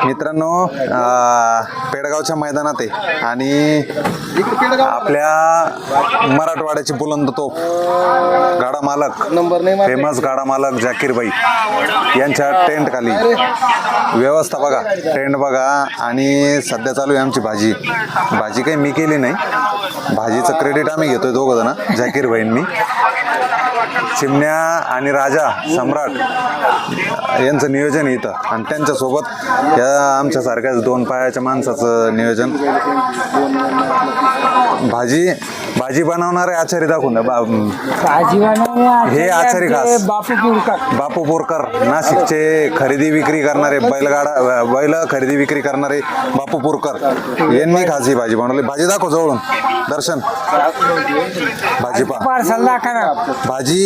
मित्रांनो पेडगावच्या मैदानात आहे आणि आपल्या मराठवाड्याची बुलंद तोफ गाडा मालक फेमस गाडा मालक जाकीर भाई यांच्या टेंट खाली व्यवस्था बघा, टेंट बघा. आणि सध्या चालू आहे आमची भाजी काही मी केली नाही, भाजीचं क्रेडिट आम्ही घेतोय दोघं जण, जाकीर भाई मी. चिमण्या आणि राजा सम्राट यांचं नियोजन इथं आणि त्यांच्यासोबत या आमच्यासारख्याच दोन पायाच्या माणसाचं नियोजन. भाजी बनवणारे आचारी दाखवून हे आचारी खास बापू पोरकर, नाशिकचे खरेदी विक्री करणारे बैल खरेदी विक्री करणारे बापू पोरकर यांनी खास ही भाजी बनवली. भाजी दाखव जवळून दर्शन, भाजी पहा. भाजी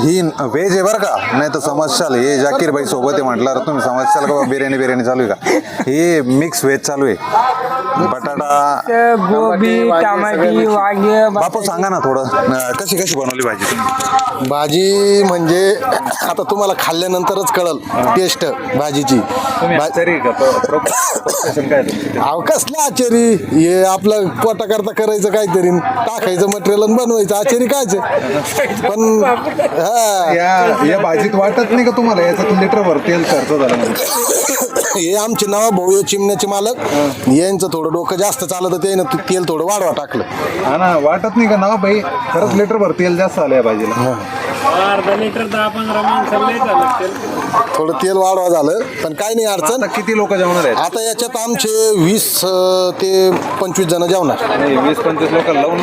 ही व्हेज आहे बरं का, नाही तर समजशाल हे जाकीर भाई सोबत आहे म्हटल्यावर तुम्ही समजशाल का बिर्याणी चालू आहे का. हे मिक्स व्हेज चालू आहे. बटाटा, गोबी, टमाटी, वांगे. बापू सांगा ना थोडं कशी बनवली भाजी. भाजी म्हणजे आता तुम्हाला खाल्ल्यानंतरच कळल टेस्ट भाजीची. कसलं आचारी, हे आपलं पोटा करता करायचं काहीतरी, टाकायचं मटेरियल बनवायचं. आचारी कायच पण या भाजीत वाटत नाही का तुम्हाला याच्यात लिटरभर तेल खर्च झाला. हे आमचे नवा भाऊ चिमण्याचे मालक, यांचं थोडं डोकं जास्त चालत, त्यानं तेल थोडं वाढवा टाकलं. हा ना, वाटत नाही का ना भाई, खरंच लिटरभर तेल जास्त आलं या भाजीला. अर्धा लिटर 10-15 माणसाला झालं थोडं तेल वाढवा झालं, पण काही नाही अडचण. किती लोक जेवणार आहेत आता याच्यात आमचे 20 ते 25 जण जेवणार. 20-25 लोक लावून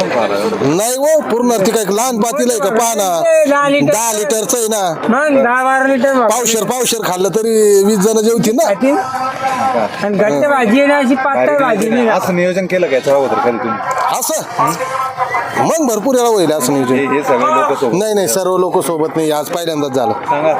नाही हो, पूर्ण ती काय लहान पातील आहे का, पहा ना 10 लिटरचं आहे ना, 10-12 लिटर पावशेर खाल्लं तरी 20 जण जेवतील ना. आणि घट्ट भाजी आहे ना, अशी पातळ भाजी नाही. असं नियोजन केलं का याच्या अगोदर कधी तुम्ही? असं मग भरपूर वेळा होईल असं नियोजन. हे सगळे लोक नाही सर्व लोक सोबत नाही, आज पहिल्यांदाच झालं. सांगा.